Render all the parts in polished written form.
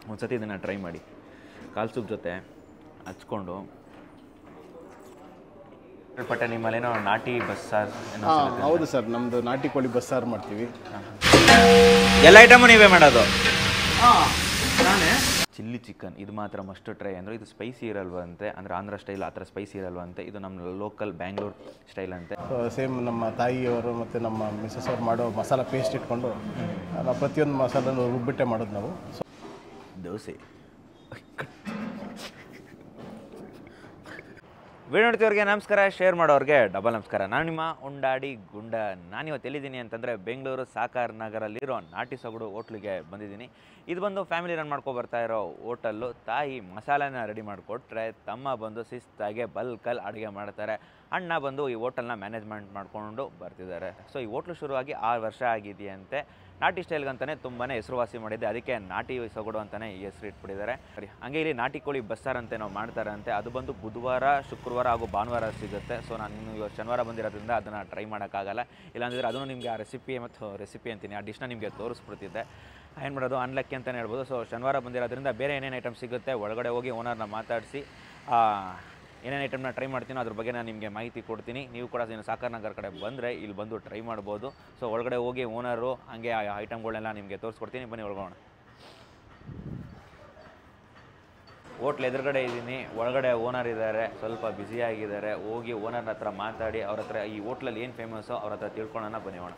ಒಂದು ಸತಿ ಇದನ್ನು ಟ್ರೈ ಮಾಡಿ. ಕಾಲು ಸೂಪ್ ಜೊತೆ ಹಚ್ಕೊಂಡು ಪಟ್ಟೆ ನಿಮ್ಮಲ್ಲೇನೋ ನಾಟಿ ಬಸ್ಸಾರು. ಹೌದು ಸರ್, ನಮ್ಮದು ನಾಟಿ ಕೋಳಿ ಬಸ್ಸಾರು ಮಾಡ್ತೀವಿ. ಎಲ್ಲ ಐಟಮು ನೀವೇ ಮಾಡೋದು? ಚಿಲ್ಲಿ ಚಿಕನ್ ಇದು ಮಾತ್ರ ಮಸ್ಟ್ ಟ್ರೈ. ಅಂದರೆ ಇದು ಸ್ಪೈಸಿ ಇರಲ್ವಂತೆ, ಅಂದರೆ ಆಂಧ್ರ ಸ್ಟೈಲ್ ಆ ಥರ ಸ್ಪೈಸಿ ಇರಲ್ವಂತೆ. ಇದು ನಮ್ಮ ಲೋಕಲ್ ಬ್ಯಾಂಗ್ಳೂರ್ ಸ್ಟೈಲ್ ಅಂತೆ. ಸೇಮ್ ನಮ್ಮ ತಾಯಿಯವರು ಮತ್ತು ನಮ್ಮ ಮಿಸಸ್ ಅವ್ರು ಮಾಡೋ ಮಸಾಲ ಪೇಸ್ಟ್ ಇಟ್ಕೊಂಡು ನಾವು ಪ್ರತಿಯೊಂದು ಮಸಾಲನ್ನು ರುಬ್ಬಿಟ್ಟೆ ಮಾಡೋದು ನಾವು. ದೋಸೆ ವಿಡಿಯೋ ನೋಡ್ತಿವ್ರಿಗೆ ನಮಸ್ಕಾರ, ಶೇರ್ ಮಾಡೋರಿಗೆ ಡಬಲ್ ನಮಸ್ಕಾರ. ನಾನು ನಿಮ್ಮ ಉಂಡಾಡಿ ಗುಂಡ. ನಾನಿವತ್ತು ಎಲ್ಲಿದ್ದೀನಿ ಅಂತಂದರೆ ಬೆಂಗಳೂರು ಸಾಕಾರ್ ನಗರಲ್ಲಿರೋ ನಾಟಿ ಸೊಗಡು ಹೋಟ್ಲಿಗೆ ಬಂದಿದ್ದೀನಿ. ಇದು ಬಂದು ಫ್ಯಾಮಿಲಿ ರನ್ ಮಾಡ್ಕೊ ಬರ್ತಾ ಇರೋ ಹೋಟಲ್ಲು. ತಾಯಿ ಮಸಾಲೆನ ರೆಡಿ ಮಾಡಿಕೊಟ್ರೆ ತಮ್ಮ ಬಂದು ಶಿಸ್ತಾಗೆ ಬಲ್ಕಲ್ಲಿ ಅಡುಗೆ ಮಾಡ್ತಾರೆ. ಅಣ್ಣ ಬಂದು ಈ ಹೋಟೆಲ್ನ ಮ್ಯಾನೇಜ್ಮೆಂಟ್ ಮಾಡಿಕೊಂಡು ಬರ್ತಿದ್ದಾರೆ. ಸೊ ಈ ಹೋಟ್ಲು ಶುರುವಾಗಿ 6 ವರ್ಷ ಆಗಿದೆಯಂತೆ. ನಾಟಿ ಸ್ಟೈಲ್ಗಂತಲೇ ತುಂಬಾ ಹೆಸರುವಾಸಿ ಮಾಡಿದ್ದೆ, ಅದಕ್ಕೆ ನಾಟಿ ಸೊಗಡು ಅಂತಲೇ ಈ ಹೆಸರು ಇಟ್ಬಿಟ್ಟಿದ್ದಾರೆ. ಸರಿ, ಹಂಗೆ ಇಲ್ಲಿ ನಾಟಿ ಕೋಳಿ ಬಸ್ಸಾರು ಅಂತ ನಾವು ಮಾಡ್ತಾರಂತೆ. ಅದು ಬಂದು ಬುಧವಾರ, ಶುಕ್ರವಾರ ಹಾಗೂ ಭಾನುವಾರ ಸಿಗುತ್ತೆ. ಸೊ ನಾನು ಇವತ್ತು ಶನಿವಾರ ಬಂದಿರೋದ್ರಿಂದ ಅದನ್ನು ಟ್ರೈ ಮಾಡೋಕ್ಕಾಗಲ್ಲ. ಇಲ್ಲಾಂದರೆ ಅದನ್ನು ನಿಮಗೆ ಆ ರೆಸಿಪಿ ಅಂತೀನಿ, ಆ ಡಿಶ್ನ ನಿಮಗೆ ತೋರಿಸ್ಬಿಡ್ತಿದ್ದೆ. ಏನು ಮಾಡೋದು, ಅನ್ಲಕ್ಕಿ ಅಂತಲೇ ಹೇಳ್ಬೋದು. ಸೊ ಶನಿವಾರ ಬಂದಿರೋದ್ರಿಂದ ಬೇರೆ ಏನೇನು ಐಟಮ್ ಸಿಗುತ್ತೆ ಒಳಗಡೆ ಹೋಗಿ ಓನರ್ನ ಮಾತಾಡಿಸಿ ಏನೇನು ಐಟಮ್ನ ಟ್ರೈ ಮಾಡ್ತೀನೋ ಅದ್ರ ಬಗ್ಗೆ ನಾನು ನಿಮಗೆ ಮಾಹಿತಿ ಕೊಡ್ತೀನಿ. ನೀವು ಕೂಡ ಸಾಕಾರ್ ನಗರ ಕಡೆ ಬಂದರೆ ಇಲ್ಲಿ ಬಂದು ಟ್ರೈ ಮಾಡ್ಬೋದು. ಸೊ ಒಳಗಡೆ ಹೋಗಿ ಓನರು ಹಂಗೆ ಆ ಐಟಮ್ಗಳನ್ನೆಲ್ಲ ನಿಮಗೆ ತೋರಿಸ್ಕೊಡ್ತೀನಿ. ಬನ್ನಿ ಒಳಗೋಣ. ಹೋಟ್ಲ್ ಎದುರುಗಡೆ ಇದ್ದೀನಿ, ಒಳಗಡೆ ಓನರ್ ಇದ್ದಾರೆ, ಸ್ವಲ್ಪ ಬ್ಯುಸಿಯಾಗಿದ್ದಾರೆ. ಹೋಗಿ ಓನರ್ನ ಹತ್ರ ಮಾತಾಡಿ ಅವ್ರ ಹತ್ರ ಈ ಹೋಟ್ಲಲ್ಲಿ ಏನು ಫೇಮಸ್ಸೋ ಅವ್ರ ಹತ್ರ ತಿಳ್ಕೊಳ್ಳೋಣ. ಬನ್ನಿ ಹೋಣ.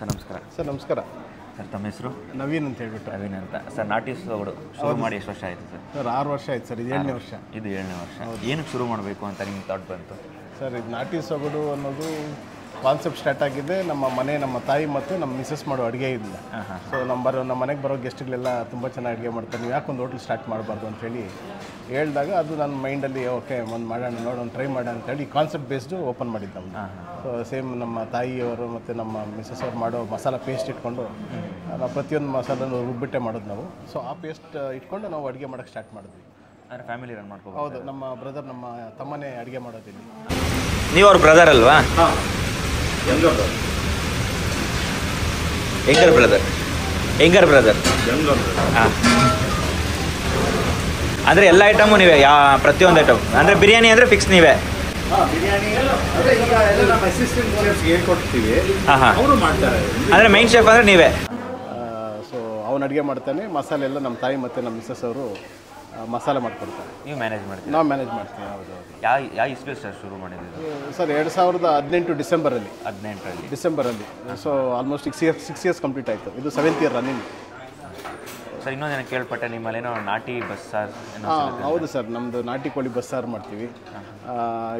ಸರ್ ನಮಸ್ಕಾರ. ಸರ್ ನಮಸ್ಕಾರ. ಸರ್ ತಮ್ಮ ಹೆಸರು? ನವೀನ್ ಅಂತ ಹೇಳ್ಬಿಟ್ಟು. ನವೀನ್ ಅಂತ. ಸರ್ ನಾಟಿ ಸೊಗಡು ಶುರು ಮಾಡಿ ಎಷ್ಟು ವರ್ಷ ಆಯಿತು ಸರ್? ಸರ್ 6 ವರ್ಷ ಆಯ್ತು ಸರ್, ಇದು 7ನೇ ವರ್ಷ. ಇದು 7ನೇ ವರ್ಷ. ಏನಕ್ಕೆ ಶುರು ಮಾಡಬೇಕು ಅಂತ ನಿಮ್ಗೆ ಥಾಟ್ ಬಂತು? ಸರ್ ಇದು ನಾಟಿ ಸೊಗಡು ಅನ್ನೋದು ಕಾನ್ಸೆಪ್ಟ್ ಸ್ಟಾರ್ಟ್ ಆಗಿದೆ ನಮ್ಮ ತಾಯಿ ಮತ್ತು ನಮ್ಮ ಮಿಸಸ್ ಮಾಡೋ ಅಡುಗೆಯಿಂದ. ಸೊ ನಮ್ಮ ಮನೆಗೆ ಬರೋ ಗೆಸ್ಟ್ಗಳೆಲ್ಲ ತುಂಬ ಚೆನ್ನಾಗಿ ಅಡುಗೆ ಮಾಡ್ತಾರೆ, ನೀವು ಯಾಕೊಂದು ಹೋಟ್ಲ್ ಸ್ಟಾರ್ಟ್ ಮಾಡಬಾರ್ದು ಅಂತೇಳಿ ಹೇಳಿದಾಗ ಅದು ನನ್ನ ಮೈಂಡಲ್ಲಿ ಓಕೆ ಒಂದು ಮಾಡೋಣ, ನೋಡೋಣ, ಟ್ರೈ ಮಾಡೋಣ ಅಂತೇಳಿ ಕಾನ್ಸೆಪ್ಟ್ ಬೇಸ್ಡು ಓಪನ್ ಮಾಡಿದ್ದು ನಾವು. ಸೊ ಸೇಮ್ ನಮ್ಮ ತಾಯಿಯವರು ಮತ್ತು ನಮ್ಮ ಮಿಸಸ್ ಅವ್ರು ಮಾಡೋ ಮಸಾಲ ಪೇಸ್ಟ್ ಇಟ್ಕೊಂಡು ನಾವು ಪ್ರತಿಯೊಂದು ಮಸಾಲನ್ನು ರುಬ್ಬಿಟ್ಟೆ ಮಾಡೋದು ನಾವು. ಸೊ ಆ ಪೇಸ್ಟ್ ಇಟ್ಕೊಂಡು ನಾವು ಅಡುಗೆ ಮಾಡೋಕ್ಕೆ ಸ್ಟಾರ್ಟ್ ಮಾಡಿದ್ವಿ. ಅಂದರೆ ಫ್ಯಾಮಿಲಿ ರನ್ ಮಾಡ್ಕೋ. ಹೌದು, ನಮ್ಮ ಬ್ರದರ್, ನಮ್ಮ ತಮ್ಮನೇ ಅಡುಗೆ ಮಾಡೋದಿಲ್ಲಿ. ನೀವು ಅವ್ರ ಬ್ರದರ್ ಅಲ್ವಾ? Younger brother. ಹಾಂ, ಅಂದರೆ ಎಲ್ಲ ಐಟಮು ನೀವೇ? ಪ್ರತಿಯೊಂದು ಐಟಮ್ ಅಂದರೆ ಬಿರಿಯಾನಿ ಅಂದರೆ ಫಿಕ್ಸ್ ನೀವೇ? ಬಿರಿಯಾನಿ ಈಗ ಎಲ್ಲ ನಮ್ಮ ಅಸಿಸ್ಟೆಂಟ್ ಶೆಫ್ಸ್ಗೆ ಹೇಳ್ಕೊಡ್ತೀವಿ, ಅವರು ಮಾಡ್ತಾರೆ. ಅಂದರೆ ಮೈನ್ ಶೆಫ್ ಅಂದರೆ ನೀವೇ? ಸೊ ಅವನು ಅಡುಗೆ ಮಾಡ್ತಾನೆ, ಮಸಾಲೆ ಎಲ್ಲ ನಮ್ಮ ತಾಯಿ ಮತ್ತು ನಮ್ಮ ಮಿಸಸ್ ಅವರು ಮಸಾಲೆ ಮಾಡ್ಕೊಡ್ತಾರೆ, ನೀವು ಮ್ಯಾನೇಜ್ ಮಾಡ್ತೀವಿ? ನಾವು ಮ್ಯಾನೇಜ್ ಮಾಡ್ತೀವಿ. ಹೌದು. ಯಾವ ಇಸ್ವಿ ಸರ್ ಶುರು ಮಾಡಿದ್ದು ಸರ್? 2018 ಡಿಸೆಂಬರಲ್ಲಿ. 18ರಲ್ಲಿ ಡಿಸೆಂಬರಲ್ಲಿ. ಸೊ ಆಲ್ಮೋಸ್ಟ್ 6 ಇಯರ್ಸ್ ಕಂಪ್ಲೀಟ್ ಆಯಿತು. ಇದು 7th ಇಯರ್ ರನ್ನಿಂಗ್. ಸರ್ ಇನ್ನೊಂದೇನು ಕೇಳ್ಪಟ್ಟೆ, ನಿಮ್ಮಲ್ಲೇನೋ ನಾಟಿ ಬಸ್ಸಾರು? ಹೌದು ಸರ್, ನಮ್ಮದು ನಾಟಿ ಕೋಳಿ ಬಸ್ಸಾರು ಮಾಡ್ತೀವಿ.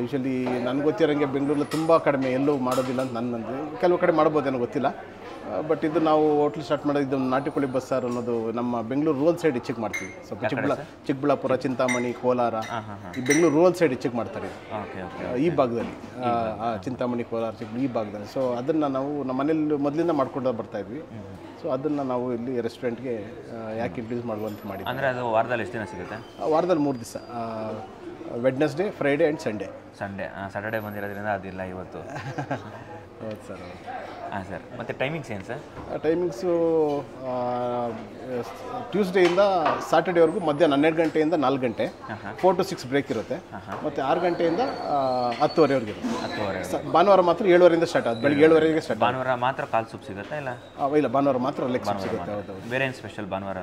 ಯೂಶಲಿ ನನಗೆ ಗೊತ್ತಿರೋಂಗೆ ಬೆಂಗಳೂರಲ್ಲಿ ತುಂಬ ಕಡಿಮೆ, ಎಲ್ಲೂ ಮಾಡೋದಿಲ್ಲ ಅಂತ ನನ್ನದು. ಕೆಲವು ಕಡೆ ಮಾಡ್ಬೋದೇನೋ ಗೊತ್ತಿಲ್ಲ. ಬಟ್ ಇದು ನಾವು ಹೋಟ್ಲ್ ಸ್ಟಾರ್ಟ್ ಮಾಡೋದು ನಾಟಿ ಕೋಳಿ ಬಸ್ಸಾರು ಅನ್ನೋದು ನಮ್ಮ ಬೆಂಗಳೂರು ರೂರಲ್ ಸೈಡ್ ಹೆಚ್ಚಿಗೆ ಮಾಡ್ತೀವಿ. ಸ್ವಲ್ಪ ಚಿಕ್ಕಬಳ್ಳಾಪುರ, ಚಿಂತಾಮಣಿ, ಕೋಲಾರ, ಈ ಬೆಂಗಳೂರು ರೂರಲ್ ಸೈಡ್ ಹೆಚ್ಚಿಗೆ ಮಾಡ್ತಾರೆ ಈ ಭಾಗದಲ್ಲಿ. ಚಿಂತಾಮಣಿ, ಕೋಲಾರ, ಈ ಭಾಗದಲ್ಲಿ. ಸೊ ಅದನ್ನು ನಾವು ನಮ್ಮ ಮನೇಲಿ ಮೊದಲಿಂದ ಮಾಡ್ಕೊಂಡು ಬರ್ತಾಯಿದ್ವಿ. ಸೊ ಅದನ್ನು ನಾವು ಇಲ್ಲಿ ರೆಸ್ಟೋರೆಂಟ್ಗೆ ಯಾಕೆ ಇಂಟ್ರೊಡ್ಯೂಸ್ ಮಾಡುವಂತ ಮಾಡಿ. ಅಂದರೆ ಅದು ವಾರದಲ್ಲಿ ಎಷ್ಟು ದಿನ ಸಿಗುತ್ತೆ? ವಾರದಲ್ಲಿ 3 ದಿವಸ, Wednesday, Friday and Sunday. Saturday ಬಂದಿರೋದ್ರಿಂದ ಅದಿಲ್ಲ ಇವತ್ತು. ಹೌದು ಸರ್. ಹಾಂ ಸರ್. ಮತ್ತು ಟೈಮಿಂಗ್ಸ್ ಏನು ಸರ್? ಟೈಮಿಂಗ್ಸು ಟ್ಯೂಸ್ಡೇಯಿಂದ ಸಾಟರ್ಡೇವರೆಗೂ ಮಧ್ಯಾಹ್ನ 12 ಗಂಟೆಯಿಂದ 4 ಗಂಟೆ, 4 to 6 ಬ್ರೇಕ್ ಇರುತ್ತೆ. ಮತ್ತು 6 ಗಂಟೆಯಿಂದ 10:30ವರೆಗೆ ಇರುತ್ತೆ. 10:30. ಭಾನುವಾರ ಮಾತ್ರ 7:30ಯಿಂದ ಸ್ಟಾರ್ಟ್ ಆಗುತ್ತೆ, ಬೆಳಗ್ಗೆ 7:30ಗೆ ಸ್ಟಾರ್ಟ್. ಭಾನುವಾರ ಮಾತ್ರ ಕಾಲ್ ಸೂಪ್ ಸಿಗುತ್ತೆ ಇಲ್ಲ? ಇಲ್ಲ, ಭಾನುವಾರ ಮಾತ್ರ ಲೆಗ್ ಸೂಪ್ ಸಿಗುತ್ತೆ. ಹೌದು. ಬೇರೆ ಏನು ಸ್ಪೆಷಲ್ ಭಾನುವಾರ?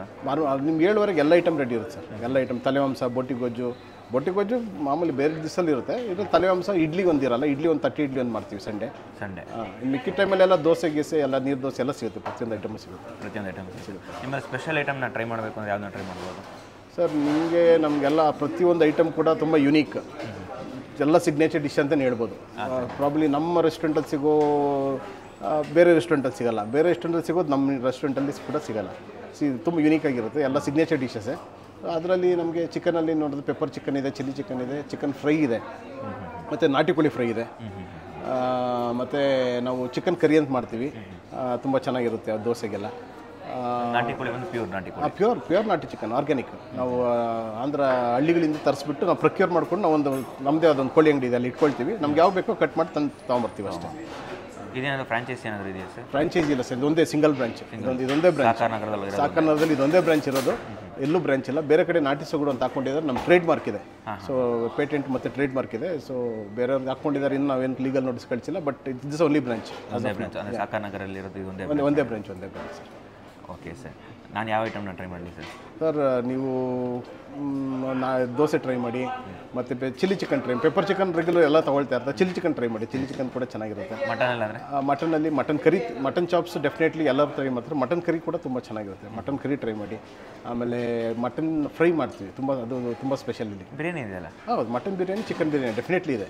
ನಿಮ್ಗೆ 7:30ಗೆ ಎಲ್ಲ ಐಟಮ್ ರೆಡಿ ಇರುತ್ತೆ ಸರ್. ಎಲ್ಲ ಐಟಮ್, ತಲೆಮಾಂಸ, ಬೋಟಿ ಗೊಜ್ಜು ಮಾಮೂಲಿ ಬೇರೆ ದಿವಸಲ್ಲಿ ಇರುತ್ತೆ. ಇದು ತಲೆಮಾಂಸ, ಇಡ್ಲಿಗೆ ಒಂದಿರಲ್ಲ, ಇಡ್ಲಿ ಒಂದು 30 ಇಡ್ಲಿ ಒಂದು ಮಾಡ್ತೀವಿ ಸಂಡೇ. ಮಿಕ್ಕಿ ಟೈಮಲ್ಲೆಲ್ಲ ದೋಸೆ ಗೀಸೆ ಎಲ್ಲ, ನೀರು ದೋಸೆ ಎಲ್ಲ ಸಿಗುತ್ತೆ, ಪ್ರತಿಯೊಂದು ಐಟಮ್ ಸಿಗುತ್ತೆ. ನಿಮ್ಮ ಸ್ಪೆಷಲ್ ಐಟಮ್ನ ಟ್ರೈ ಮಾಡಬೇಕು ಅಂದರೆ ಯಾವ್ದನ್ನ ಟ್ರೈ ಮಾಡ್ಬೋದು ಸರ್? ನಮಗೆಲ್ಲ ಪ್ರತಿಯೊಂದು ಐಟಮ್ ಕೂಡ ತುಂಬ ಯುನೀಕ್, ಎಲ್ಲ ಸಿಗ್ನೇಚರ್ ಡಿಶ್ ಅಂತಲೇ ಹೇಳ್ಬೋದು. ಪ್ರಾಬ್ಲಿ ನಮ್ಮ ರೆಸ್ಟೋರೆಂಟಲ್ಲಿ ಸಿಗೋ ಬೇರೆ ರೆಸ್ಟೋರೆಂಟಲ್ಲಿ ಸಿಗೋಲ್ಲ, ಬೇರೆ ರೆಸ್ಟೋರೆಂಟಲ್ಲಿ ಸಿಗೋದು ನಮ್ಮ ರೆಸ್ಟೋರೆಂಟಲ್ಲಿ ಕೂಡ ಸಿಗೋಲ್ಲ. ತುಂಬ ಯುನೀಕ್ ಆಗಿರುತ್ತೆ, ಎಲ್ಲ ಸಿಗ್ನೇಚರ್ ಡಿಶಸ್ಸೇ. ಅದರಲ್ಲಿ ನಮಗೆ ಚಿಕನಲ್ಲಿ ನೋಡಿದ್ರೆ ಪೆಪ್ಪರ್ ಚಿಕನ್ ಇದೆ, ಚಿಲ್ಲಿ ಚಿಕನ್ ಇದೆ, ಚಿಕನ್ ಫ್ರೈ ಇದೆ, ಮತ್ತು ನಾಟಿ ಕೋಳಿ ಫ್ರೈ ಇದೆ. ಮತ್ತು ನಾವು ಚಿಕನ್ ಕರಿ ಅಂತ ಮಾಡ್ತೀವಿ, ತುಂಬ ಚೆನ್ನಾಗಿರುತ್ತೆ ಅದು ದೋಸೆಗೆಲ್ಲ. ನಾಟಿ ಕೋಳಿ ಬಂದು ಪ್ಯೂರ್ ನಾಟಿ ಕೋಳಿ. ಪ್ಯೂರ್ ನಾಟಿ ಚಿಕನ್ ಆರ್ಗ್ಯಾನಿಕ್. ನಾವು ಆಂಧ್ರ ಹಳ್ಳಿಗಳಿಂದ ತರಿಸ್ಬಿಟ್ಟು ನಾವು ಪ್ರೊಕ್ಯೂರ್ ಮಾಡ್ಕೊಂಡು ನಾವು ನಮ್ಮದೇ ಅದೊಂದು ಕೋಳಿ ಅಂಗಡಿ ಇದೆ, ಅಲ್ಲಿ ಇಟ್ಕೊಳ್ತೀವಿ. ನಮ್ಗೆ ಯಾವ ಬೇಕೋ ಕಟ್ ಮಾಡಿ ತಂದು ತೊಗೊಂಬರ್ತೀವಿ ಅಷ್ಟೇ. ಇದೇನಾದರೂ ಫ್ರಾಂಚೈಸಿ ಏನಾದರೂ ಇದೆಯಾ ಸರ್? ಫ್ರಾಂಚೈಸಿ ಇಲ್ಲ ಸರ್, ಇದೊಂದೇ ಸಿಂಗಲ್ ಬ್ರಾಂಚ್. ಇದೊಂದೇ ಬ್ರಾಂಚ್ ಸಾಕರ್ನಗರದಲ್ಲಿ ಇದೊಂದೇ ಬ್ರಾಂಚ್ ಇರೋದು, ಎಲ್ಲೂ ಬ್ರಾಂಚ್ ಇಲ್ಲ. ಬೇರೆ ಕಡೆ ನಾಟಿ ಸೊಗಡು ಅಂತ ಹಾಕೊಂಡಿದ್ದಾರೆ, ನಮ್ಮ ಟ್ರೇಡ್ ಮಾರ್ಕ್ ಇದೆ. ಸೊ ಪೇಟೆಂಟ್ ಮತ್ತು ಟ್ರೇಡ್ ಮಾರ್ಕ್ ಇದೆ. ಸೊ ಬೇರೆಯವ್ರಿಗೆ ಹಾಕೊಂಡಿದ್ದಾರೆ, ಇನ್ನು ನಾವೇನು ಲೀಗಲ್ ನೋಟಿಸ್ ಕಳಿಸಿಲ್ಲ. But it's only branch. ಸಾಕರ್ನಗರಲ್ಲಿ ಇರೋದು ಒಂದೇ ಬ್ರಾಂಚ್ ಸರ್. ಓಕೆ ಸರ್, ನಾನು ಯಾವ ಐಟಮ್ನ ಟ್ರೈ ಮಾಡಲಿ ಸರ್? ಸರ್ ನೀವು ದೋಸೆ ಟ್ರೈ ಮಾಡಿ, ಮತ್ತು chilli chicken try, pepper chicken regular ಎಲ್ಲ ತೊಗೊಳ್ತಾ ಇರ್ತಾರೆ. ಚಿಲ್ಲಿ ಚಿಕನ್ ಟ್ರೈ ಮಾಡಿ, ಚಿಲ್ಲಿ ಚಿಕನ್ ಕೂಡ ಚೆನ್ನಾಗಿರುತ್ತೆ. ಮಟನಲ್ಲಿ ಅಂದರೆ ಮಟನಲ್ಲಿ mutton curry, mutton chops definitely ಎಲ್ಲರೂ ಟ್ರೈ ಮಾಡ್ತಾರೆ. ಮಟನ್ ಕರಿ ಕೂಡ ತುಂಬ ಚೆನ್ನಾಗಿರುತ್ತೆ. ಮಟನ್ ಕರಿ ಟ್ರೈ ಮಾಡಿ. ಆಮೇಲೆ ಮಟನ್ ಫ್ರೈ ಮಾಡ್ತೀವಿ, ಅದು ತುಂಬ ಸ್ಪೆಷಲ್ ಇಲ್ಲಿ. ಬಿರಿಯಾನಿ ಇದೆಯಲ್ಲ? ಹೌದು, mutton biryani, chicken biryani definitely ಇದೆ.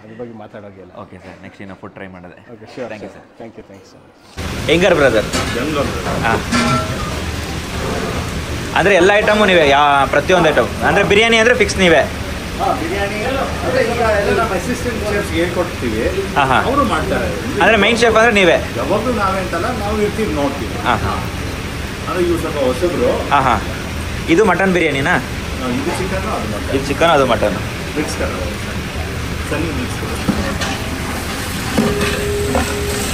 ಅದ್ರ ಬಗ್ಗೆ ಮಾತಾಡೋಂಗಿಲ್ಲ. ಓಕೆ ಸರ್, ನೆಕ್ಸ್ಟ್ ಇನ್ನು ಫುಡ್ ಟ್ರೈ ಮಾಡಿದೆ. Okay, sure. Thank you sir. Thank you sir. ಹೆಂಗಾರ ಬ್ರದರ್? ಹಾಂ, ಅಂದರೆ ಎಲ್ಲ ಐಟಮು ನೀವೇ? ಪ್ರತಿಯೊಂದು ಐಟಮ್ ಅಂದರೆ ಬಿರಿಯಾನಿ ಅಂದರೆ ಫಿಕ್ಸ್ ನೀವೇ? ಬಿರಿಯಾನಿ ಅಸಿಸ್ಟೆಂಟ್ ಶೆಫ್ಸ್ಗೆ ಹೇಳ್ಕೊಡ್ತೀವಿ, ಹಾಂ ಅವರು ಮಾಡ್ತಾರೆ. ಅಂದರೆ ಮೈನ್ ಶೆಫ್ ಅಂದರೆ ನೀವೇ? ಯಾವಾಗಲೂ ನಾವೇ ಅಂತಲ್ಲ, ನಾವು ಇರ್ತೀವಿ, ನೋಡ್ತೀವಿ. ಅಂದರೆ ಇವು ಸ್ವಲ್ಪ ಹೊಸಬ್ರು. ಹಾಂ. ಇದು ಮಟನ್ ಬಿರಿಯಾನಿನಾ? ಇದು ಚಿಕನ್, ಅದು ಮಟನ್. ಇದು ಚಿಕನ್, ಅದು ಮಟನ್ ಮಿಕ್ಸ್ ಸಣ್ಣ ಮಿಕ್ಸ್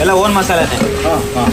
ಎಲ್ಲ ಓನ್ ಮಸಾಲೆನೇ? ಹಾಂ.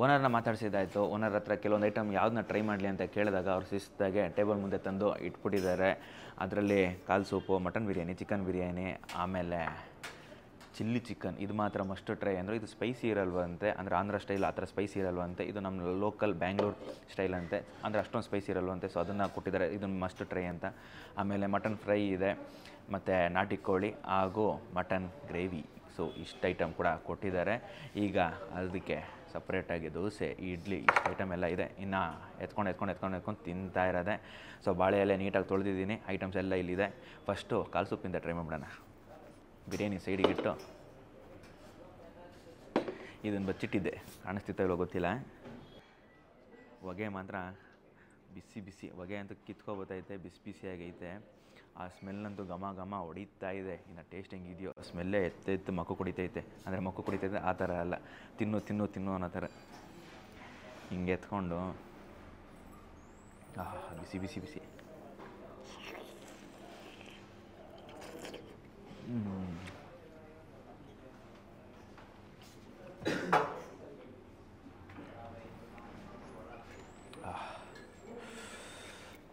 ಓನರ್ನ ಮಾತಾಡಿಸಿದ್ದಾಯಿತು. ಓನರ್ ಹತ್ರ ಕೆಲವೊಂದು ಐಟಮ್ ಯಾವ್ದನ್ನ ಟ್ರೈ ಮಾಡಲಿ ಅಂತ ಕೇಳಿದಾಗ ಅವ್ರು ಶಿಸ್ತಾಗೆ ಟೇಬಲ್ ಮುಂದೆ ತಂದು ಇಟ್ಬಿಟ್ಟಿದ್ದಾರೆ. ಅದರಲ್ಲಿ ಕಾಲ್ soup, mutton biryani, chicken biryani, ಆಮೇಲೆ ಚಿಲ್ಲಿ ಚಿಕನ್. ಇದು ಮಾತ್ರ ಮಸ್ಟ್ ಟ್ರೈ. ಅಂದರೆ ಇದು ಸ್ಪೈಸಿ ಇರಲ್ವಂತೆ, ಅಂದರೆ ಆಂಧ್ರ ಸ್ಟೈಲ್ ಆ ಥರ ಸ್ಪೈಸಿ ಇರಲ್ವಂತೆ. ಇದು ನಮ್ಮ ಲೋಕಲ್ ಬ್ಯಾಂಗ್ಳೂರ್ ಸ್ಟೈಲ್ ಅಂತೆ, ಅಂದರೆ ಅಷ್ಟೊಂದು ಸ್ಪೈಸಿ ಇರಲ್ವಂತೆ. ಸೊ ಅದನ್ನು ಕೊಟ್ಟಿದ್ದಾರೆ, ಇದನ್ನು ಮಸ್ಟ್ ಟ್ರೈ ಅಂತ. ಆಮೇಲೆ ಮಟನ್ ಫ್ರೈ ಇದೆ, ಮತ್ತು ನಾಟಿ ಕೋಳಿ ಹಾಗೂ ಮಟನ್ ಗ್ರೇವಿ. ಸೊ ಇಷ್ಟು ಐಟಮ್ ಕೂಡ ಕೊಟ್ಟಿದ್ದಾರೆ. ಈಗ ಅದಕ್ಕೆ ಸಪ್ರೇಟಾಗಿ ದೋಸೆ, ಇಡ್ಲಿ, ಇಷ್ಟು ಐಟಮ್ ಎಲ್ಲ ಇದೆ. ಇನ್ನು ಎತ್ಕೊಂಡು ತಿಂತಾ ಇರೋದೆ. ಸೊ ಬಾಳೆ ಎಲೆ ನೀಟಾಗಿ ತೊಳೆದಿದ್ದೀನಿ, ಐಟಮ್ಸ್ ಎಲ್ಲ ಇಲ್ಲಿದೆ. ಫಸ್ಟು ಕಾಲ್ ಸೂಪಿಂದ ಟ್ರೈ ಮಾಡಿಬಿಡೋಣ. ಬಿರಿಯಾನಿ ಸೈಡಿಗಿಟ್ಟು ಇದನ್ನು ಬಚ್ಚಿಟ್ಟಿದ್ದೆ, ಕಾಣಿಸ್ತಿತ್ತ ಇಲ್ಲೋ ಗೊತ್ತಿಲ್ಲ. ಹೊಗೆ ಮಾತ್ರ ಬಿಸಿ ಬಿಸಿ ಹೊಗೆ ಅಂತೂ ಕಿತ್ಕೊಬತ್ತೈತೆ, ಬಿಸಿ ಬಿಸಿಯಾಗೈತೆ. ಆ ಸ್ಮೆಲ್ಲಂತೂ ಘಮ ಘಮ ಹೊಡಿತಾ ಇದೆ. ಇನ್ನು ಟೇಸ್ಟ್ ಹೆಂಗಿದೆಯೋ, ಸ್ಮೆಲ್ಲೇ ಎತ್ತೆತ್ತು ಮಕ್ಕು ಕುಡಿತೈತೆ. ಅಂದರೆ ಮಕ್ಕು ಕುಡಿತೈತೆ ಆ ಥರ ಅಲ್ಲ, ತಿನ್ನು ಅನ್ನೋ ಥರ. ಹಿಂಗೆ ಎತ್ಕೊಂಡು ಬಿಸಿ ಬಿಸಿ ಬಿಸಿ.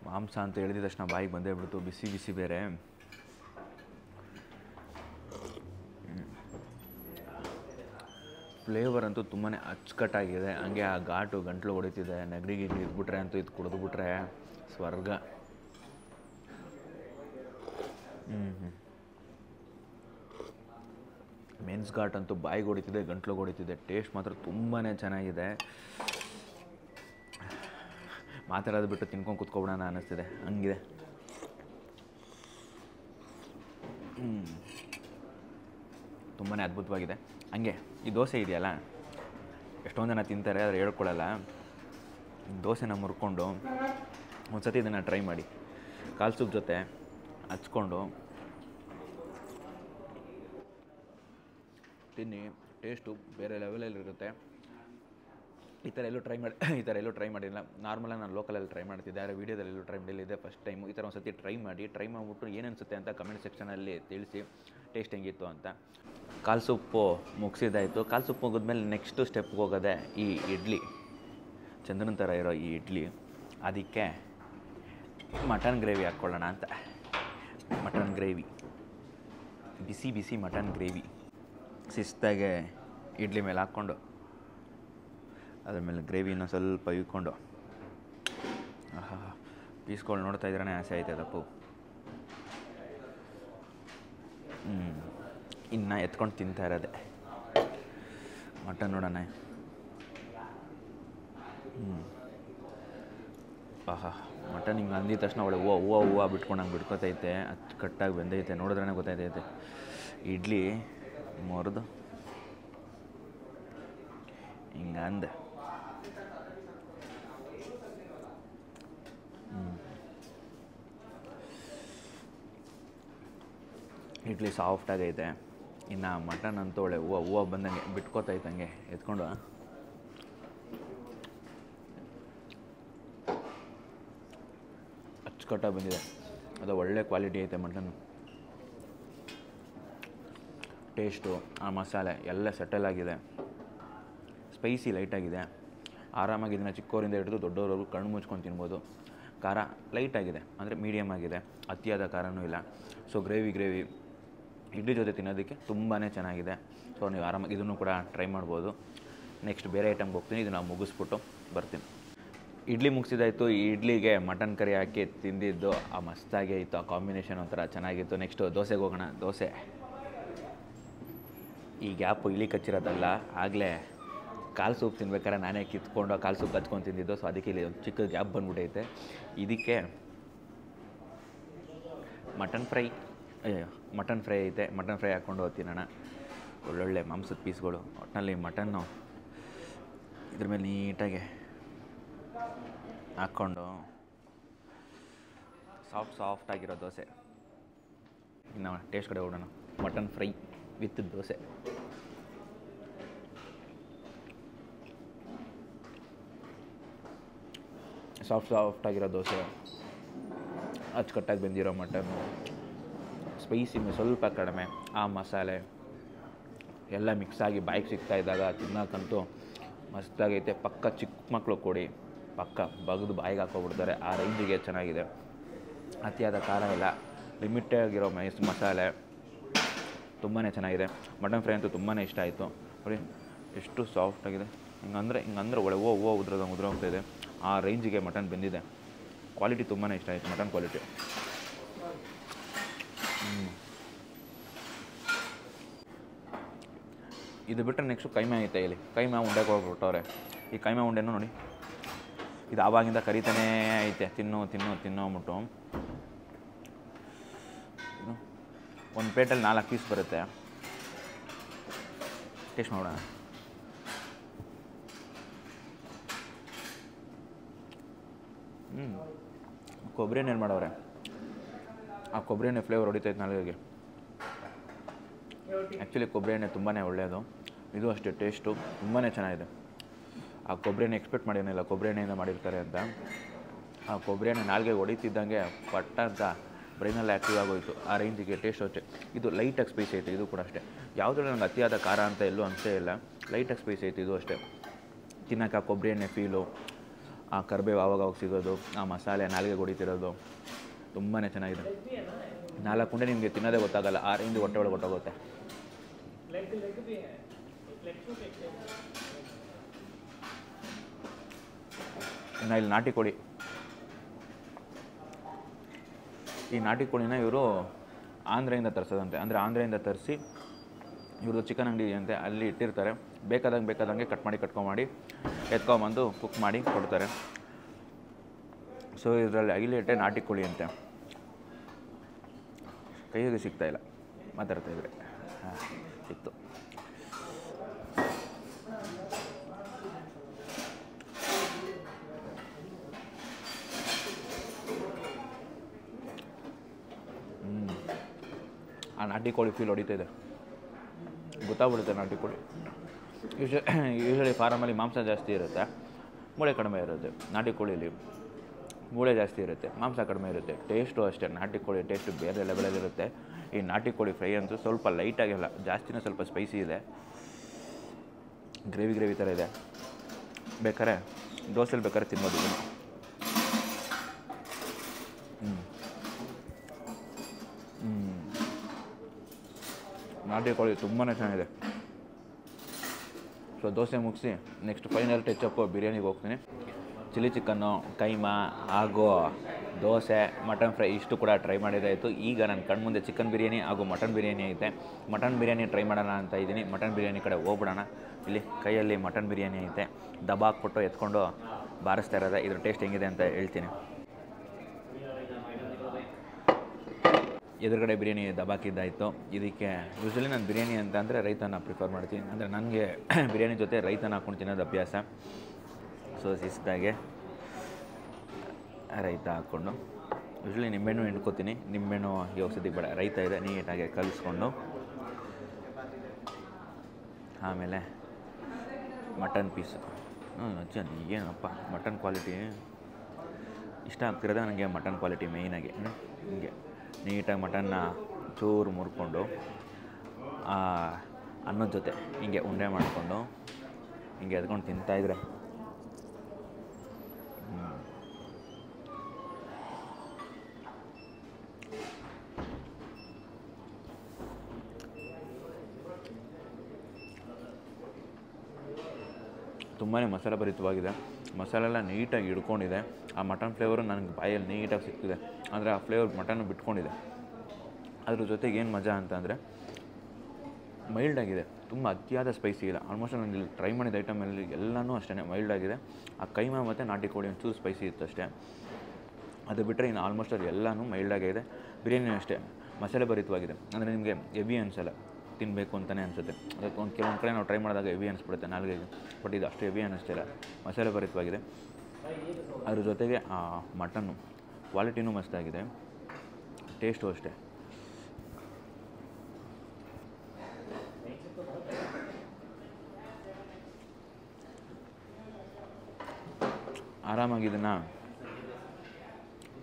ಮಾಂಸ ಅಂತ ಹೇಳಿದ ತಕ್ಷಣ ಬಾಯಿಗೆ ಬಂದೇ ಬಿಡ್ತು, ಬಿಸಿ ಬಿಸಿ ಬೇರೆ. ಫ್ಲೇವರ್ ಅಂತೂ ತುಂಬಾ ಅಚ್ಚುಕಟ್ಟಾಗಿದೆ. ಹಂಗೆ ಆ ಘಾಟು ಗಂಟ್ಲು ಹೊಡಿತಿದೆ. ನೆಗಡಿಗೆ ಇದ್ಬಿಟ್ರೆ ಅಂತೂ ಇದು ಕುಡಿದ್ಬಿಟ್ರೆ ಸ್ವರ್ಗ. ಮೆನ್ಸ್ ಘಾಟ್ ಅಂತೂ ಬಾಯಿಗೆ ಹೊಡಿತಿದೆ, ಗಂಟ್ಲು ಹೊಡಿತಿದೆ. ಟೇಸ್ಟ್ ಮಾತ್ರ ತುಂಬಾ ಚೆನ್ನಾಗಿದೆ. ಮಾತಾಡೋದು ಬಿಟ್ಟು ತಿನ್ಕೊಂಡು ಕೂತ್ಕೊಬಿಡೋಣ ಅನ್ನಿಸ್ತಿದೆ, ಹಂಗಿದೆ. ತುಂಬಾ ಅದ್ಭುತವಾಗಿದೆ. ಹಂಗೆ ಈ ದೋಸೆ ಇದೆಯಲ್ಲ, ಎಷ್ಟೊಂದು ಜನ ತಿಂತಾರೆ, ಆದರೆ ಹೇಳ್ಕೊಳ್ಳಲ್ಲ. ದೋಸೆನ ಮುರ್ಕೊಂಡು ಒಂದು ಸತಿ ಇದನ್ನು ಟ್ರೈ ಮಾಡಿ. ಕಾಲ್ ಸೂಪ್ ಜೊತೆ ಹಚ್ಕೊಂಡು ತಿನ್ನಿ, ಟೇಸ್ಟು ಬೇರೆ ಲೆವೆಲಲ್ಲಿರುತ್ತೆ. ಈ ಥರ ಎಲ್ಲೂ ಟ್ರೈ ಮಾಡಿಲ್ಲ. ನಾರ್ಮಲಾಗಿ ನಾನು ಲೋಕಲಲ್ಲಿ ಟ್ರೈ ಮಾಡ್ತಿದ್ದೆ, ಆದರೆ ವೀಡಿಯೋದಲ್ಲಿ ಎಲ್ಲೂ ಟ್ರೈ ಮಾಡಿಲ್ಲ. ಇದೆ ಫಸ್ಟ್ ಟೈಮು. ಈ ಥರ ಒಂದು ಸತಿ ಟ್ರೈ ಮಾಡಿಬಿಟ್ಟು ಏನಿಸುತ್ತೆ ಅಂತ ಕಮೆಂಟ್ ಸೆಕ್ಷನಲ್ಲಿ ತಿಳಿಸಿ ಟೇಸ್ಟ್ ಹೆಂಗಿತ್ತು ಅಂತ. ಕಾಲು ಸೊಪ್ಪು ಮುಗಿಸಿದ್ದಾಯಿತು. ಕಾಲು ಸೊಪ್ಪು ಮುಗಿದ್ಮೇಲೆ ನೆಕ್ಸ್ಟು ಸ್ಟೆಪ್ಗೆ ಹೋಗೋದೆ ಈ ಇಡ್ಲಿ. ಚಂದ್ರನ ಥರ ಇರೋ ಈ ಇಡ್ಲಿ, ಅದಕ್ಕೆ ಮಟನ್ ಗ್ರೇವಿ ಹಾಕ್ಕೊಳ್ಳೋಣ ಅಂತ. ಮಟನ್ ಗ್ರೇವಿ, ಬಿಸಿ ಬಿಸಿ ಮಟನ್ ಗ್ರೇವಿ ಶಿಸ್ತಾಗೆ ಇಡ್ಲಿ ಮೇಲೆ ಹಾಕ್ಕೊಂಡು ಅದ್ರ ಮೇಲೆ ಗ್ರೇವಿನ ಸ್ವಲ್ಪ ಇಕ್ಕೊಂಡು ಪೀಸ್ಗಳು ನೋಡ್ತಾ ಇದ್ರೇ ಆಸೆ ಆಯ್ತದಪ್ಪು. ಇನ್ನು ಎತ್ಕೊಂಡು ತಿಂತಾ ಇರೋದೆ ಮಟನ್ ನೋಡೋಣ. ಮಟನ್ ಹಿಂಗೆ ಅಂದಿದ ತಕ್ಷಣ ಒಳ್ಳೆ ಹೂವು ಬಿಟ್ಕೊಂಡಂಗೆ ಬಿಟ್ಕೊತೈತೆ. ಅಚ್ಚುಕಟ್ಟಾಗಿ ಬೆಂದೈತೆ, ನೋಡಿದ್ರೇ ಗೊತ್ತಾಯ್ತೈತೆ. ಇಡ್ಲಿ ಮುರಿದು ಹಿಂಗಂದೆ ಇಡ್ಲಿ ಸಾಫ್ಟಾಗೈತೆ. ಇನ್ನು ಮಟನ್ ಅಂತೂ ಒಳ್ಳೆ ಹೂವು ಬಂದಂಗೆ ಬಿಟ್ಕೋತೈತಂಗೆ ಎತ್ಕೊಂಡು ಅಚ್ಚುಕಟ್ಟಾಗಿ ಬಂದಿದೆ. ಅದು ಒಳ್ಳೆ ಕ್ವಾಲಿಟಿ ಐತೆ ಮಟನ್ನು. ಟೇಸ್ಟು, ಆ ಮಸಾಲೆ ಎಲ್ಲ ಸೆಟಲ್ ಆಗಿದೆ. ಸ್ಪೈಸಿ ಲೈಟಾಗಿದೆ. ಆರಾಮಾಗಿ ಇದನ್ನು ಚಿಕ್ಕವರಿಂದ ಹಿಡಿದು ದೊಡ್ಡವರವರೆಗೂ ಕಣ್ಣು ಮುಚ್ಕೊಂಡು ತಿನ್ಬೋದು. ಖಾರ ಲೈಟಾಗಿದೆ, ಅಂದರೆ ಮೀಡಿಯಮ್ ಆಗಿದೆ, ಅತಿಯಾದ ಖಾರನೂ ಇಲ್ಲ. ಸೊ ಗ್ರೇವಿ ಇಡ್ಲಿ ಜೊತೆ ತಿನ್ನೋದಕ್ಕೆ ತುಂಬಾ ಚೆನ್ನಾಗಿದೆ. ಸೊ ನೀವು ಆರಾಮಾಗಿ ಇದನ್ನು ಕೂಡ ಟ್ರೈ ಮಾಡ್ಬೋದು. ನೆಕ್ಸ್ಟ್ ಬೇರೆ ಐಟಮ್ಗೆ ಹೋಗ್ತೀನಿ, ಇದನ್ನು ಮುಗಿಸ್ಬಿಟ್ಟು ಬರ್ತೀನಿ. ಇಡ್ಲಿ ಮುಗಿಸಿದಾಯಿತು. ಈ ಇಡ್ಲಿಗೆ ಮಟನ್ ಕರಿ ಹಾಕಿ ತಿಂದಿದ್ದು ಆ ಮಸ್ತಾಗೇ ಇತ್ತು. ಆ ಕಾಂಬಿನೇಷನ್ ಒಂಥರ ಚೆನ್ನಾಗಿತ್ತು. ನೆಕ್ಸ್ಟು ದೋಸೆಗೆ ಹೋಗೋಣ. ದೋಸೆ ಈ ಗ್ಯಾಪು ಇಲಿ ಕಚ್ಚಿರೋದಲ್ಲ, ಆಗಲೇ ಕಾಲು ಸೂಪ್ ತಿನ್ಬೇಕಾದ್ರೆ ನಾನೇ ಕಿತ್ಕೊಂಡು ಕಾಲು ಸೂಪ್ ಹಚ್ಕೊಂಡು ತಿಂದಿದ್ದು. ಸೊ ಅದಕ್ಕೆ ಇಲ್ಲಿ ಒಂದು ಚಿಕ್ಕ ಗ್ಯಾಪ್ ಬಂದ್ಬಿಟ್ಟೈತೆ. ಇದಕ್ಕೆ ಮಟನ್ ಫ್ರೈ ಐತೆ. ಮಟನ್ ಫ್ರೈ ಹಾಕ್ಕೊಂಡು ಹೋಗ್ತೀನಣ್ಣ. ಒಳ್ಳೊಳ್ಳೆ ಮಾಂಸದ ಪೀಸ್ಗಳು. ಒಟ್ಟಿನಲ್ಲಿ ಮಟನ್ನು ಇದ್ರ ಮೇಲೆ ನೀಟಾಗಿ ಹಾಕ್ಕೊಂಡು ಸಾಫ್ಟಾಗಿರೋ ದೋಸೆ. ಇನ್ನು ಟೇಸ್ಟ್ ಕಡೆ ಹೋಗೋಣ. Mutton fry with dosa. ಸಾಫ್ಟಾಗಿರೋ ದೋಸೆ, ಅಚ್ಚುಕಟ್ಟಾಗಿ ಬೆಂದಿರೋ ಮಟನ್ನು, ಸ್ಪೈಸಿ ಸ್ವಲ್ಪ ಕಡಿಮೆ, ಆ ಮಸಾಲೆ ಎಲ್ಲ ಮಿಕ್ಸಾಗಿ ಬಾಯಿಗೆ ಸಿಗ್ತಾ ಇದ್ದಾಗ ತಿನ್ನೋಕ್ಕಂತೂ ಮಸ್ತಾಗೈತೆ. ಪಕ್ಕ ಚಿಕ್ಕ ಮಕ್ಕಳು ಕೊಡಿ, ಪಕ್ಕ ಬಗ್ದು ಬಾಯಿಗೆ ಹಾಕೋಬಿಡ್ತಾರೆ. ಆ ರೇಂಜಿಗೆ ಚೆನ್ನಾಗಿದೆ. ಅತಿಯಾದ ಖಾರ ಇಲ್ಲ, ಲಿಮಿಟೆಡ್ ಆಗಿರೋ ಮಸಾಲೆ ತುಂಬಾ ಚೆನ್ನಾಗಿದೆ. ಮಟನ್ ಫ್ರೈ ಅಂತೂ ತುಂಬಾ ಇಷ್ಟ ಆಯಿತು. ನೋಡಿ ಎಷ್ಟು ಸಾಫ್ಟಾಗಿದೆ. ಹಿಂಗಂದ್ರೆ ಒಳ್ಳೆ ಹೂವು ಉದುರೋಗ್ತಾಯಿದೆ. ಆ ರೇಂಜಿಗೆ ಮಟನ್ ಬೆಂದಿದೆ. ಕ್ವಾಲಿಟಿ ತುಂಬಾ ಇಷ್ಟ ಆಯಿತು, ಮಟನ್ ಕ್ವಾಲಿಟಿ. ಇದು ಬಿಟ್ಟರೆ ನೆಕ್ಸ್ಟು ಕೈಮಾ ಐತೆ. ಇಲ್ಲಿ ಕೈಮಾ ಉಂಡೆಗೆ ಹೋಗ್ಬಿಟ್ಟವ್ರೆ. ಈ ಕೈಮಾ ಉಂಡೆನೂ ನೋಡಿ, ಇದು ಆವಾಗಿಂದ ಕರಿತಾನೇ ಐತೆ. ತಿನ್ನು ಅಂದ್ಬಿಟ್ಟು ಒಂದು ಪ್ಲೇಟಲ್ಲಿ 4 ಪೀಸ್ ಬರುತ್ತೆ. ಟೇಸ್ಟ್ ಮಾಡೋಣ. ಕೊಬ್ಬರಿ ಎಣ್ಣೆ ಮಾಡವ್ರೆ. ಆ ಕೊಬ್ಬರಿ ಎಣ್ಣೆ ಫ್ಲೇವರ್ ಹೊಡಿತೈತೆ ನಾಲಿಗೆಗೆ. ಆ್ಯಕ್ಚುಲಿ ಕೊಬ್ಬರಿ ಎಣ್ಣೆ ತುಂಬಾ ಒಳ್ಳೆಯದು. ಇದು ಅಷ್ಟೇ, ಟೇಸ್ಟು ತುಂಬಾ ಚೆನ್ನಾಗಿದೆ. ಆ ಕೊಬ್ಬರಿ ಎಣ್ಣೆ ಎಕ್ಸ್ಪೆಕ್ಟ್ ಮಾಡಿರಲಿಲ್ಲ ಕೊಬ್ಬರಿ ಎಣ್ಣೆಯಿಂದ ಮಾಡಿರ್ತಾರೆ ಅಂತ. ಆ ಕೊಬ್ಬರಿ ಎಣ್ಣೆ ನಾಲಿಗೆಗೆ ಹೊಡಿತಿದ್ದಂಗೆ ಪಟ್ಟ ಅಂತ ಬ್ರೈನಲ್ಲಿ ಆ್ಯಕ್ಟಿವ್ ಆಗೋಯಿತು. ಆ ರೇಂಜಿಗೆ ಟೇಸ್ಟ್ ಅಷ್ಟೇ. ಇದು ಲೈಟಾಗಿ ಸ್ಪೈಸಿ ಐತೆ. ಇದು ಕೂಡ ಅಷ್ಟೇ. ಯಾವುದ್ರಲ್ಲಿ ನನಗೆ ಅತಿಯಾದ ಖಾರ ಅಂತ ಎಲ್ಲೂ ಅನಿಸೇ ಇಲ್ಲ. ಲೈಟಾಗಿ ಸ್ಪೈಸಿ ಐತೆ. ಇದು ಅಷ್ಟೇ. ತಿನ್ನೋಕೆ ಆ ಕೊಬ್ಬರಿ ಎಣ್ಣೆ ಫೀಲು, ಆ ಕರಿಬೇವು ಆವಾಗ ಸಿಗೋದು, ಆ ಮಸಾಲೆ ನಾಲಿಗೆ ಹೊಡಿತಿರೋದು ತುಂಬಾ ಚೆನ್ನಾಗಿದೆ. 4 ಉಂಡೆ ನಿಮಗೆ ತಿನ್ನೋದೇ ಗೊತ್ತಾಗಲ್ಲ. ಆ ರೇಂಜ್ ಹೊಟ್ಟೆ ಒಳಗೆ ಗೊತ್ತಾಗುತ್ತೆ. ಇನ್ನು ಇಲ್ಲಿ ನಾಟಿ ಕೋಳಿ. ಈ ನಾಟಿ ಕೋಳಿನ ಇವರು ಆಂಧ್ರದಿಂದ ತರಿಸೋದಂತೆ. ಅಂದರೆ ಆಂಧ್ರದಿಂದ ತರಿಸಿ ಇವ್ರದ್ದು ಚಿಕನ್ ಅಂಗಡಿ ಅಂತೆ, ಅಲ್ಲಿ ಇಟ್ಟಿರ್ತಾರೆ. ಬೇಕಾದಂಗೆ ಕಟ್ಕೊಂಡು ಎತ್ಕೊಂಬಂದು ಕುಕ್ ಮಾಡಿ ಕೊಡ್ತಾರೆ. ಸೊ ಇದರಲ್ಲಿ ಹೈಲೈಟೇ ನಾಟಿ ಕೋಳಿ ಅಂತೆ. ಕೈಗೆ ಸಿಗ್ತಾಯಿಲ್ಲ, ಮಾತಾಡ್ತಾಯಿದ್ರೆ ಸಿಕ್ತು. ಆ ನಾಟಿ ಕೋಳಿ ಫೀಲ್ ಹೊಡಿತಾಯಿದೆ, ಗೊತ್ತಾಗ್ಬಿಡುತ್ತೆ ನಾಟಿ ಕೋಳಿ. ಯೂಶ್ವಲಿ ಫಾರಮಲ್ಲಿ ಮಾಂಸ ಜಾಸ್ತಿ ಇರುತ್ತೆ, ಮೂಳೆ ಕಡಿಮೆ ಇರುತ್ತೆ. ನಾಟಿ ಕೋಳಿಲಿ ಮೂಳೆ ಜಾಸ್ತಿ ಇರುತ್ತೆ, ಮಾಂಸ ಕಡಿಮೆ ಇರುತ್ತೆ. ಟೇಸ್ಟು ಅಷ್ಟೇ, ನಾಟಿ ಕೋಳಿ ಟೇಸ್ಟು ಬೇರೆ ಲೆವೆಲಲ್ಲಿರುತ್ತೆ. ಈ ನಾಟಿ ಕೋಳಿ ಫ್ರೈ ಅಂತೂ ಸ್ವಲ್ಪ ಲೈಟಾಗಿಲ್ಲ, ಜಾಸ್ತಿನೇ ಸ್ವಲ್ಪ ಸ್ಪೈಸಿ ಇದೆ, ಗ್ರೇವಿ ಥರ ಇದೆ. ಬೇಕಾದ್ರೆ ದೋಸೆಲಿ ಬೇಕಾದ್ರೆ ತಿನ್ಬೋದು ಇದನ್ನು. ನಾಟಿ ಕೋಳಿ ತುಂಬಾ ಚೆನ್ನಾಗಿದೆ. ಸೊ ದೋಸೆ ಮುಗಿಸಿ ನೆಕ್ಸ್ಟ್ ಫೈನಲ್ ಟಚಪ್ಪು ಬಿರಿಯಾನಿಗೆ ಹೋಗ್ತೀನಿ. ಚಿಲ್ಲಿ ಚಿಕನ್ನು, ಕೈಮಾ ಹಾಗೂ ದೋಸೆ, ಮಟನ್ ಫ್ರೈ ಇಷ್ಟು ಕೂಡ ಟ್ರೈ ಮಾಡಿದಾಯಿತು. ಈಗ ನನ್ನ ಕಣ್ಮುಂದೆ ಚಿಕನ್ ಬಿರಿಯಾನಿ ಹಾಗೂ ಮಟನ್ ಬಿರಿಯಾನಿ ಐತೆ. ಮಟನ್ ಬಿರಿಯಾನಿ ಟ್ರೈ ಮಾಡೋಣ ಅಂತ ಇದ್ದೀನಿ. ಮಟನ್ ಬಿರಿಯಾನಿ ಕಡೆ ಹೋಗ್ಬಿಡೋಣ. ಇಲ್ಲಿ ಕೈಯಲ್ಲಿ ಮಟನ್ ಬಿರಿಯಾನಿ ಐತೆ, ದಬ ಹಾಕ್ಬಿಟ್ಟು ಎತ್ಕೊಂಡು ಬಾರಿಸ್ತಾ ಇರೋದೆ. ಇದ್ರ ಟೇಸ್ಟ್ ಹೆಂಗಿದೆ ಅಂತ ಹೇಳ್ತೀನಿ. ಎದುರುಗಡೆ ಬಿರಿಯಾನಿ ದಬಾಕಿದ್ದಾಯಿತು. ಇದಕ್ಕೆ ಯೂಶ್ವಲಿ ನಾನು ಬಿರಿಯಾನಿ ಅಂತ ಅಂದರೆ ರೈತನ ಪ್ರಿಫರ್ ಮಾಡ್ತೀನಿ. ಅಂದರೆ ನನಗೆ ಬಿರಿಯಾನಿ ಜೊತೆ ರೈತನ ಹಾಕ್ಕೊಂಡು ತಿನ್ನೋದು ಅಭ್ಯಾಸ. ಸೊ ಶಿಸ್ತಾಗೆ ರೈತ ಹಾಕ್ಕೊಂಡು ಯೂಶ್ವಲಿ ನಿಂಬೆಹಣ್ಣು ಹಿಂಡ್ಕೋತೀನಿ. ನಿಂಬೆಹಣ್ಣು ಇವಾಗ ಸದ್ಯಕ್ಕೆ ಬೇಡ, ರೈತ ಇದೆ, ನೀಟಾಗಿ ಕಲಿಸ್ಕೊಂಡು ಆಮೇಲೆ ಮಟನ್ ಪೀಸು. ಅಜ್ಜ ಏನಪ್ಪ ಮಟನ್ ಕ್ವಾಲಿಟಿ ಇಷ್ಟ ಆಗ್ತಿರೋದೆ ನನಗೆ. ಮಟನ್ ಕ್ವಾಲಿಟಿ ಮೇಯ್ನಾಗಿ ಹಿಂಗೆ ನೀಟಾಗಿ ಮಟನ್ನ ಚೂರು ಮುರ್ಕೊಂಡು ಅನ್ನದ ಜೊತೆ ಹಿಂಗೆ ಉಂಡೆ ಮಾಡಿಕೊಂಡು ಹಿಂಗೆ ಎದ್ಕೊಂಡು ತಿಂತಾಯಿದ್ರೆ ತುಂಬಾ ಮಸಾಲೆ ಭರಿತವಾಗಿದೆ. ಮಸಾಲೆ ಎಲ್ಲ ನೀಟಾಗಿ ಹಿಡ್ಕೊಂಡಿದೆ. ಆ ಮಟನ್ ಫ್ಲೇವರು ನನಗೆ ಬಾಯಲ್ಲಿ ನೀಟಾಗಿ ಸಿಗ್ತಿದೆ. ಅಂದರೆ ಆ ಫ್ಲೇವರ್ ಮಟನ್ ಬಿಟ್ಕೊಂಡಿದೆ. ಅದ್ರ ಜೊತೆಗೆ ಏನು ಮಜಾ ಅಂತ ಅಂದರೆ ಮೈಲ್ಡಾಗಿದೆ, ತುಂಬ ಅತಿಯಾದ ಸ್ಪೈಸಿ ಇಲ್ಲ. ಆಲ್ಮೋಸ್ಟ್ ನಾನು ಇಲ್ಲಿ ಟ್ರೈ ಮಾಡಿದ ಐಟಮಲ್ಲಿ ಎಲ್ಲನೂ ಅಷ್ಟೇ ಮೈಲ್ಡಾಗಿದೆ. ಆ ಕೈಮಾ ಮತ್ತು ನಾಟಿ ಕೋಳಿ ಒಂಚೂರು ಸ್ಪೈಸಿ ಇತ್ತು ಅಷ್ಟೇ. ಅದು ಬಿಟ್ಟರೆ ಇನ್ನು ಆಲ್ಮೋಸ್ಟ್ ಅದು ಎಲ್ಲನೂ ಮೈಲ್ಡಾಗಿದೆ. ಬಿರಿಯಾನಿ ಅಷ್ಟೇ ಮಸಾಲೆ ಭರಿತವಾಗಿದೆ. ಅಂದರೆ ನಿಮಗೆ ಹೆವಿ ಅನಿಸಲ್ಲ, ತಿನ್ನಬೇಕು ಅಂತಲೇ ಅನಿಸುತ್ತೆ. ಅದಕ್ಕೆ ಕೆಲವೊಂದು ಕಡೆ ನಾವು ಟ್ರೈ ಮಾಡಿದಾಗ ಹೆವಿ ಅನಿಸ್ಬಿಡುತ್ತೆ ನಾಲ್ಗೆಗೆ. ಬಟ್ ಇದು ಅಷ್ಟು ಹೆವಿ ಅನ್ನಿಸ್ತಿಲ್ಲ, ಮಸಾಲೆ ಭರಿತವಾಗಿದೆ. ಅದ್ರ ಜೊತೆಗೆ ಆ ಮಟನ್ನು ಕ್ವಾಲಿಟಿನೂ ಮಸ್ತಾಗಿದೆ, ಟೇಸ್ಟು ಅಷ್ಟೇ. ಆರಾಮಾಗಿ ಇದನ್ನು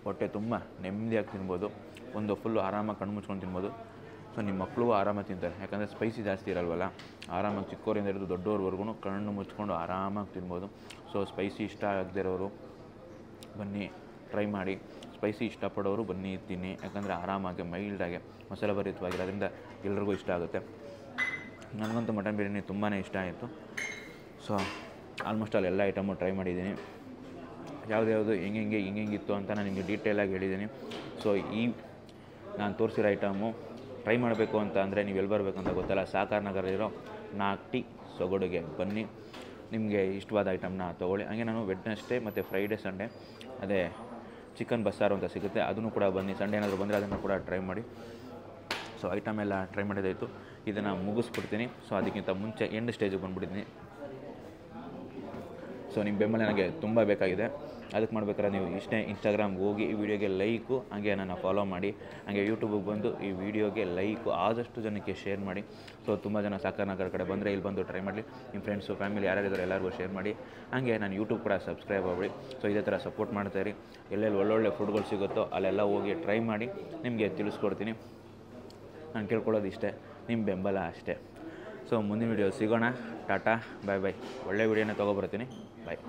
ಹೊಟ್ಟೆ ತುಂಬ ನೆಮ್ಮದಿಯಾಗಿ ತಿನ್ಬೋದು. ಒಂದು ಫುಲ್ಲು ಆರಾಮಾಗಿ ಕಣ್ಣು ಮುಚ್ಕೊಂಡು ತಿನ್ಬೋದು. ಸೊ ನಿಮ್ಮ ಮಕ್ಕಳು ಆರಾಮಾಗಿ ತಿಂತಾರೆ, ಯಾಕಂದರೆ ಸ್ಪೈಸಿ ಜಾಸ್ತಿ ಇರಲ್ವಲ್ಲ. ಆರಾಮಾಗಿ ಚಿಕ್ಕವರಿಂದ ಹಿಡಿದು ದೊಡ್ಡವ್ರವರೆಗೂ ಕಣ್ಣು ಮುಚ್ಕೊಂಡು ಆರಾಮಾಗಿ ತಿನ್ಬೋದು. ಸೊ ಸ್ಪೈಸಿ ಇಷ್ಟ ಆಗದೇ ಇರೋರು ಬನ್ನಿ ಟ್ರೈ ಮಾಡಿ, ಸ್ಪೈಸಿ ಇಷ್ಟಪಡೋರು ಬನ್ನಿ ತಿನ್ನಿ. ಯಾಕಂದರೆ ಆರಾಮಾಗಿ ಮೈಲ್ಡಾಗಿ ಮಸಾಲೆ ಭರಿತವಾಗಿರೋದ್ರಿಂದ ಎಲ್ರಿಗೂ ಇಷ್ಟ ಆಗುತ್ತೆ. ನನಗಂತೂ ಮಟನ್ ಬಿರಿಯಾನಿ ತುಂಬಾ ಇಷ್ಟ ಆಯಿತು. ಸೊ ಆಲ್ಮೋಸ್ಟ್ ಅಲ್ಲಿ ಎಲ್ಲ ಐಟಮು ಟ್ರೈ ಮಾಡಿದ್ದೀನಿ. ಯಾವುದ್ಯಾವುದು ಹೆಂಗಿತ್ತು ಅಂತ ನಾನು ನಿಮಗೆ ಡೀಟೇಲಾಗಿ ಹೇಳಿದ್ದೀನಿ. ಸೊ ಈ ನಾನು ತೋರಿಸಿರೋ ಐಟಮು ಟ್ರೈ ಮಾಡಬೇಕು ಅಂತ ಅಂದರೆ ನೀವು ಎಲ್ಲಿ ಬರಬೇಕಂತ ಗೊತ್ತಲ್ಲ, ಸಾಕಾರ ನಗರಲ್ಲಿರೋ ನಾಟಿ ಸೊಗಡುಗೆ ಬನ್ನಿ. ನಿಮಗೆ ಇಷ್ಟವಾದ ಐಟಮ್ನ ತೊಗೊಳ್ಳಿ. ಹಾಗೆ ನಾನು ವೆಡ್ನೆಸ್ಡೇ ಮತ್ತು ಫ್ರೈಡೇ ಸಂಡೇ ಅದೇ ಚಿಕನ್ ಬಸ್ಸಾರು ಅಂತ ಸಿಗುತ್ತೆ, ಅದನ್ನು ಕೂಡ ಬನ್ನಿ. ಸಂಡೇ ಏನಾದರೂ ಬಂದರೆ ಅದನ್ನು ಕೂಡ ಟ್ರೈ ಮಾಡಿ. ಸೊ ಐಟಮ್ ಎಲ್ಲ ಟ್ರೈ ಮಾಡಿದಾಯಿತು. ಇದನ್ನು ಮುಗಿಸ್ಬಿಡ್ತೀನಿ. ಸೊ ಅದಕ್ಕಿಂತ ಮುಂಚೆ ಎಂಡ್ ಸ್ಟೇಜಿಗೆ ಬಂದುಬಿಟ್ಟಿದ್ದೀನಿ. ಸೊ ನಿಮ್ಮ ಬೆಂಬಲ ನನಗೆ ತುಂಬ ಬೇಕಾಗಿದೆ. ಅದಕ್ಕೆ ಮಾಡ್ಬೇಕಾದ್ರೆ ನೀವು ಇನ್ಸ್ಟಾಗ್ರಾಮ್ಗೆ ಹೋಗಿ ಈ ವಿಡಿಯೋಗೆ ಲೈಕು, ಹಾಗೆ ನನ್ನ ಫಾಲೋ ಮಾಡಿ. ಹಾಗೆ ಯೂಟ್ಯೂಬಿಗೆ ಬಂದು ಈ ವಿಡಿಯೋಗೆ ಲೈಕು ಆದಷ್ಟು ಜನಕ್ಕೆ ಶೇರ್ ಮಾಡಿ. ಸೊ ತುಂಬ ಜನ ಸಾಕಾರ ನಗರ ಕಡೆ ಬಂದರೆ ಇಲ್ಲಿ ಬಂದು ಟ್ರೈ ಮಾಡಲಿ. ನಿಮ್ಮ ಫ್ರೆಂಡ್ಸು ಫ್ಯಾಮಿಲಿ ಯಾರ್ಯಾರಿದ್ದಾರೆ ಎಲ್ಲರಿಗೂ ಶೇರ್ ಮಾಡಿ. ಹಾಗೆ ನಾನು ಯೂಟ್ಯೂಬ್ ಕೂಡ ಸಬ್ಸ್ಕ್ರೈಬ್ ಆಗ್ಬಿಡಿ. ಸೊ ಇದೇ ಥರ ಸಪೋರ್ಟ್ ಮಾಡ್ತಾಯಿರಿ. ಎಲ್ಲೆಲ್ಲಿ ಒಳ್ಳೊಳ್ಳೆ ಫುಡ್ಗಳು ಸಿಗುತ್ತೋ ಅಲ್ಲೆಲ್ಲ ಹೋಗಿ ಟ್ರೈ ಮಾಡಿ ನಿಮಗೆ ತಿಳಿಸ್ಕೊಡ್ತೀನಿ. ನಾನು ಕೇಳ್ಕೊಳ್ಳೋದು ಇಷ್ಟೇ, ನಿಮ್ಮ ಬೆಂಬಲ ಅಷ್ಟೇ. ಸೊ ಮುಂದಿನ ವೀಡಿಯೋ ಸಿಗೋಣ. ಟಾಟಾ, ಬಾಯ್ ಬಾಯ್. ಒಳ್ಳೆ ವೀಡಿಯೋನ ತೊಗೊಬರ್ತೀನಿ. ಬಾಯ್.